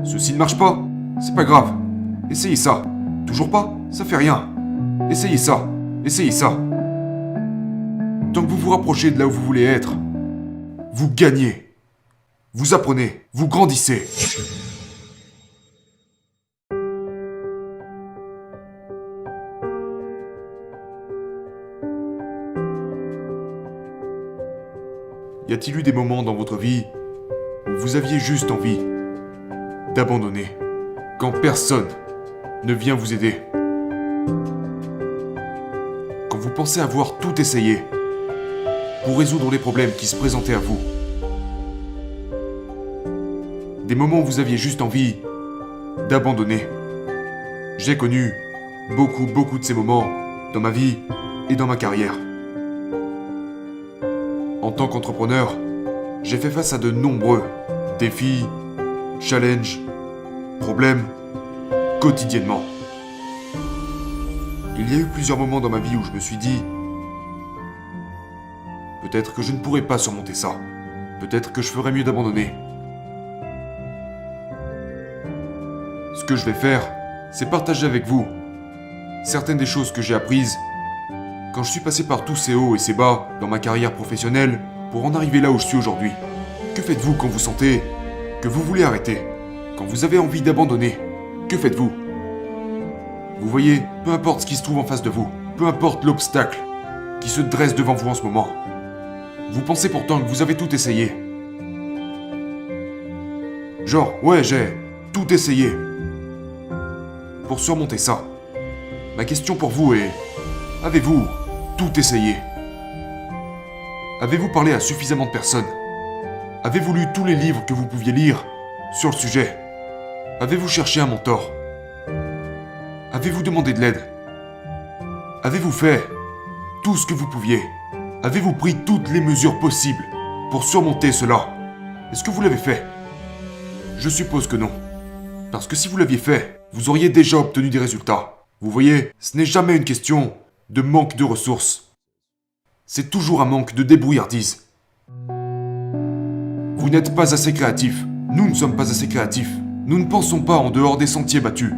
Ceci ne marche pas? C'est pas grave. Essayez ça. Toujours pas? Ça fait rien. Essayez ça. Essayez ça. Tant que vous vous rapprochez de là où vous voulez être, vous gagnez. Vous apprenez. Vous grandissez. Y a-t-il eu des moments dans votre vie où vous aviez juste envie d'abandonner quand personne ne vient vous aider? Quand vous pensez avoir tout essayé pour résoudre les problèmes qui se présentaient à vous? Des moments où vous aviez juste envie d'abandonner. J'ai connu beaucoup de ces moments dans ma vie et dans ma carrière. En tant qu'entrepreneur, j'ai fait face à de nombreux défis, challenges, problèmes, quotidiennement. Il y a eu plusieurs moments dans ma vie où je me suis dit « Peut-être que je ne pourrais pas surmonter ça. Peut-être que je ferais mieux d'abandonner. » Ce que je vais faire, c'est partager avec vous certaines des choses que j'ai apprises quand je suis passé par tous ces hauts et ces bas dans ma carrière professionnelle pour en arriver là où je suis aujourd'hui. Que faites-vous quand vous sentez que vous voulez arrêter? Quand vous avez envie d'abandonner? Que faites-vous? Vous voyez, peu importe ce qui se trouve en face de vous, peu importe l'obstacle qui se dresse devant vous en ce moment, vous pensez pourtant que vous avez tout essayé. Genre, ouais, j'ai tout essayé. Pour surmonter ça, ma question pour vous est, avez-vous tout essayé? Avez-vous parlé à suffisamment de personnes? Avez-vous lu tous les livres que vous pouviez lire sur le sujet? Avez-vous cherché un mentor? Avez-vous demandé de l'aide? Avez-vous fait tout ce que vous pouviez? Avez-vous pris toutes les mesures possibles pour surmonter cela? Est-ce que vous l'avez fait? Je suppose que non. Parce que si vous l'aviez fait, vous auriez déjà obtenu des résultats. Vous voyez, ce n'est jamais une question de manque de ressources. C'est toujours un manque de débrouillardise. Vous n'êtes pas assez créatif. Nous ne sommes pas assez créatifs. Nous ne pensons pas en dehors des sentiers battus.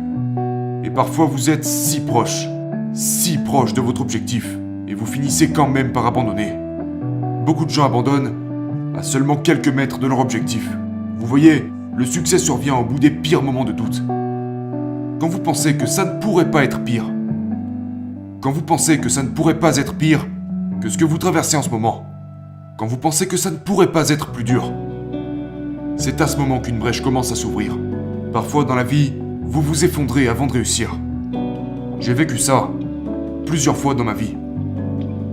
Et parfois vous êtes si proche de votre objectif, et vous finissez quand même par abandonner. Beaucoup de gens abandonnent à seulement quelques mètres de leur objectif. Vous voyez, le succès survient au bout des pires moments de doute. Quand vous pensez que ça ne pourrait pas être pire. Quand vous pensez que ça ne pourrait pas être pire que ce que vous traversez en ce moment. Quand vous pensez que ça ne pourrait pas être plus dur. C'est à ce moment qu'une brèche commence à s'ouvrir. Parfois dans la vie, vous vous effondrez avant de réussir. J'ai vécu ça plusieurs fois dans ma vie,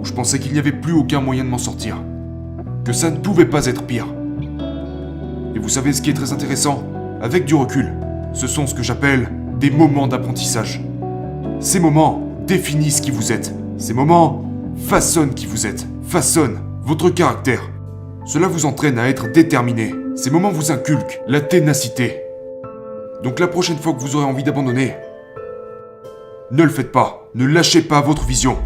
où je pensais qu'il n'y avait plus aucun moyen de m'en sortir. Que ça ne pouvait pas être pire. Et vous savez ce qui est très intéressant? Avec du recul, ce sont ce que j'appelle des moments d'apprentissage. Ces moments définissent qui vous êtes. Ces moments façonnent qui vous êtes, façonnent votre caractère. Cela vous entraîne à être déterminé. Ces moments vous inculquent la ténacité. Donc la prochaine fois que vous aurez envie d'abandonner, ne le faites pas. Ne lâchez pas votre vision.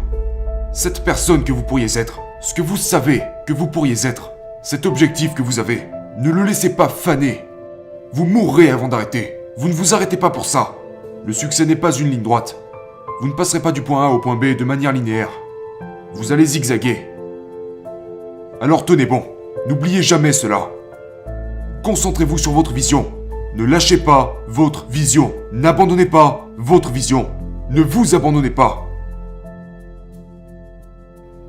Cette personne que vous pourriez être, ce que vous savez que vous pourriez être, cet objectif que vous avez, ne le laissez pas faner. Vous mourrez avant d'arrêter. Vous ne vous arrêtez pas pour ça. Le succès n'est pas une ligne droite. Vous ne passerez pas du point A au point B de manière linéaire. Vous allez zigzaguer. Alors tenez bon. N'oubliez jamais cela. Concentrez-vous sur votre vision. Ne lâchez pas votre vision. N'abandonnez pas votre vision. Ne vous abandonnez pas.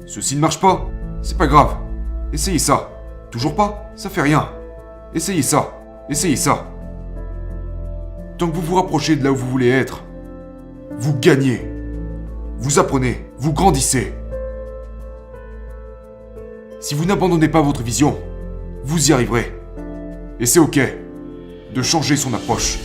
Ceci ne marche pas? C'est pas grave. Essayez ça. Toujours pas? Ça fait rien. Essayez ça. Essayez ça. Tant que vous vous rapprochez de là où vous voulez être, vous gagnez. Vous apprenez. Vous grandissez. Si vous n'abandonnez pas votre vision, vous y arriverez. Et c'est ok de changer son approche.